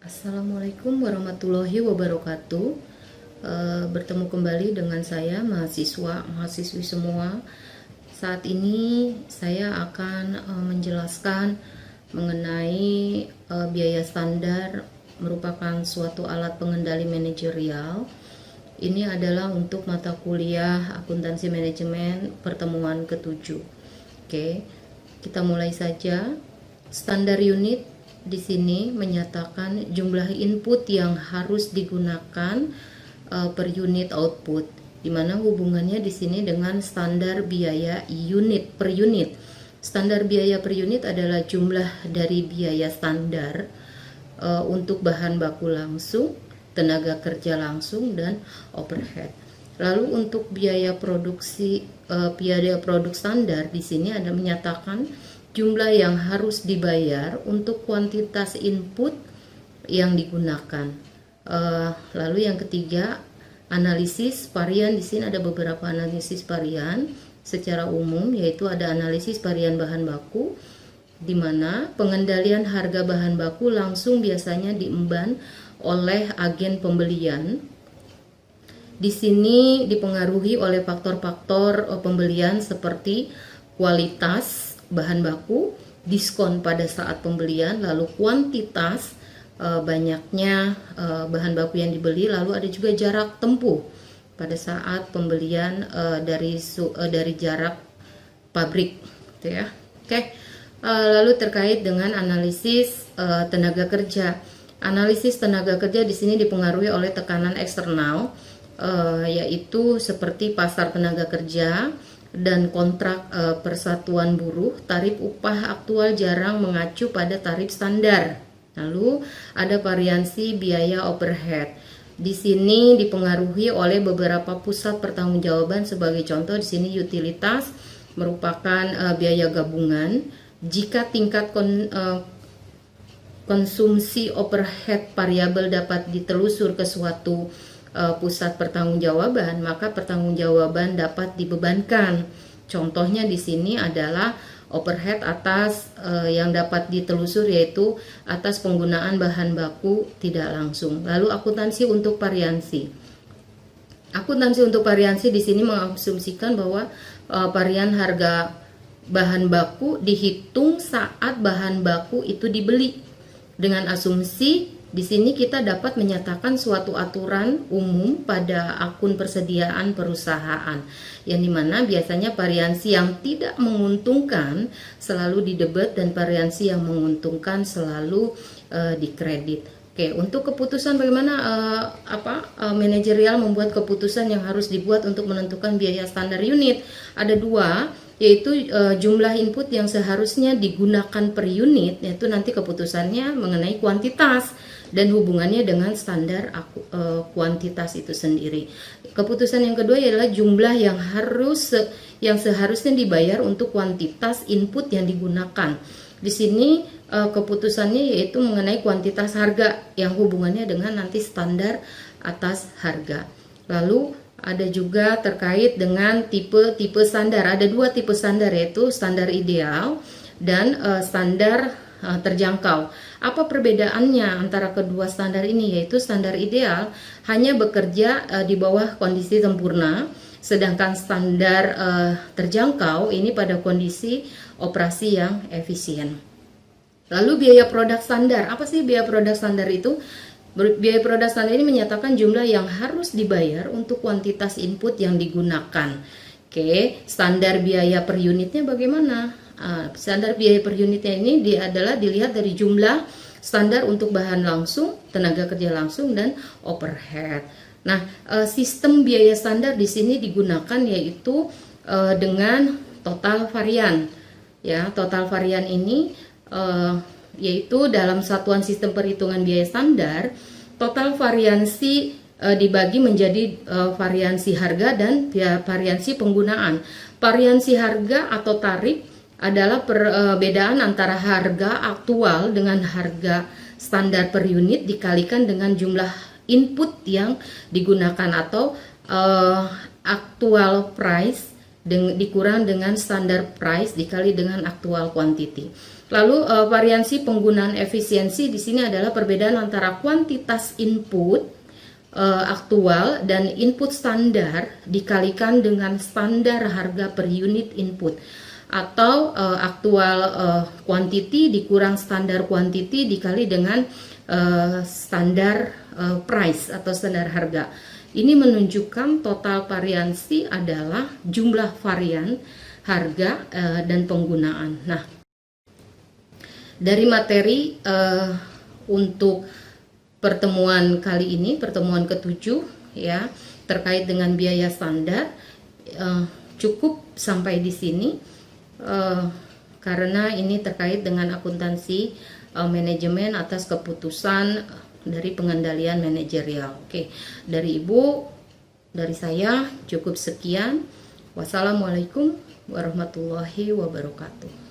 Assalamualaikum warahmatullahi wabarakatuh. Bertemu kembali dengan saya mahasiswi semua. Saat ini saya akan menjelaskan mengenai biaya standar merupakan suatu alat pengendali manajerial. Ini adalah untuk mata kuliah akuntansi manajemen pertemuan ke-7. Oke, kita mulai saja. Standar unit di sini menyatakan jumlah input yang harus digunakan per unit output, di mana hubungannya di sini dengan standar biaya unit per unit. Standar biaya per unit adalah jumlah dari biaya standar untuk bahan baku langsung, tenaga kerja langsung, dan overhead. Lalu untuk biaya produk standar di sini ada menyatakan jumlah yang harus dibayar untuk kuantitas input yang digunakan. Lalu yang ketiga, analisis varian. Di sini ada beberapa analisis varian secara umum, yaitu ada analisis varian bahan baku, di mana pengendalian harga bahan baku langsung biasanya diemban oleh agen pembelian. Di sini dipengaruhi oleh faktor-faktor pembelian seperti kualitas bahan baku, diskon pada saat pembelian, lalu kuantitas, banyaknya bahan baku yang dibeli, lalu ada juga jarak tempuh pada saat pembelian dari jarak pabrik, gitu ya. Oke. Lalu terkait dengan analisis tenaga kerja. Analisis tenaga kerja di sini dipengaruhi oleh tekanan eksternal, yaitu seperti pasar tenaga kerja dan kontrak persatuan buruh. Tarif upah aktual jarang mengacu pada tarif standar. Lalu ada variansi biaya overhead. Di sini dipengaruhi oleh beberapa pusat pertanggungjawaban. Sebagai contoh di sini utilitas merupakan biaya gabungan. Jika tingkat konsumsi overhead variabel dapat ditelusur ke suatu pusat pertanggungjawaban, maka pertanggungjawaban dapat dibebankan. Contohnya di sini adalah overhead atas yang dapat ditelusur, yaitu atas penggunaan bahan baku tidak langsung. Lalu akuntansi untuk variansi. Akuntansi untuk variansi di sini mengasumsikan bahwa varian harga bahan baku dihitung saat bahan baku itu dibeli. Dengan asumsi di sini kita dapat menyatakan suatu aturan umum pada akun persediaan perusahaan, yang dimana biasanya variansi yang tidak menguntungkan selalu didebet dan variansi yang menguntungkan selalu dikredit. Oke, untuk keputusan bagaimana manajerial membuat keputusan yang harus dibuat untuk menentukan biaya standar unit, ada dua, yaitu jumlah input yang seharusnya digunakan per unit, yaitu nanti keputusannya mengenai kuantitas dan hubungannya dengan standar kuantitas itu sendiri. Keputusan yang kedua adalah jumlah yang seharusnya dibayar untuk kuantitas input yang digunakan. Di sini keputusannya yaitu mengenai kuantitas harga yang hubungannya dengan nanti standar atas harga. Lalu ada juga terkait dengan tipe standar. Ada dua tipe standar, yaitu standar ideal dan standar terjangkau. Apa perbedaannya antara kedua standar ini? Yaitu standar ideal hanya bekerja di bawah kondisi sempurna, sedangkan standar terjangkau ini pada kondisi operasi yang efisien. Lalu biaya produk standar. Apa sih biaya produk standar itu? Biaya produk standar ini menyatakan jumlah yang harus dibayar untuk kuantitas input yang digunakan. Oke, standar biaya per unitnya bagaimana? Standar biaya per unitnya ini adalah dilihat dari jumlah standar untuk bahan langsung, tenaga kerja langsung, dan overhead. Nah, sistem biaya standar di sini digunakan yaitu dengan total varian. Ya, total varian ini yaitu dalam satuan sistem perhitungan biaya standar, total variansi dibagi menjadi variansi harga dan variansi penggunaan. Variansi harga atau tarif adalah perbedaan antara harga aktual dengan harga standar per unit dikalikan dengan jumlah input yang digunakan, atau actual price dikurang dengan standar price dikali dengan actual quantity. Lalu variansi penggunaan efisiensi di sini adalah perbedaan antara kuantitas input aktual dan input standar dikalikan dengan standar harga per unit input, atau aktual quantity dikurang standar quantity dikali dengan standar price atau standar harga. Ini menunjukkan total variansi adalah jumlah varian harga dan penggunaan. Nah, dari materi untuk pertemuan kali ini, pertemuan ke-7 ya, terkait dengan biaya standar, cukup sampai di sini karena ini terkait dengan akuntansi manajemen atas keputusan dari pengendalian manajerial. Oke, dari Ibu, dari saya cukup sekian. Wassalamualaikum warahmatullahi wabarakatuh.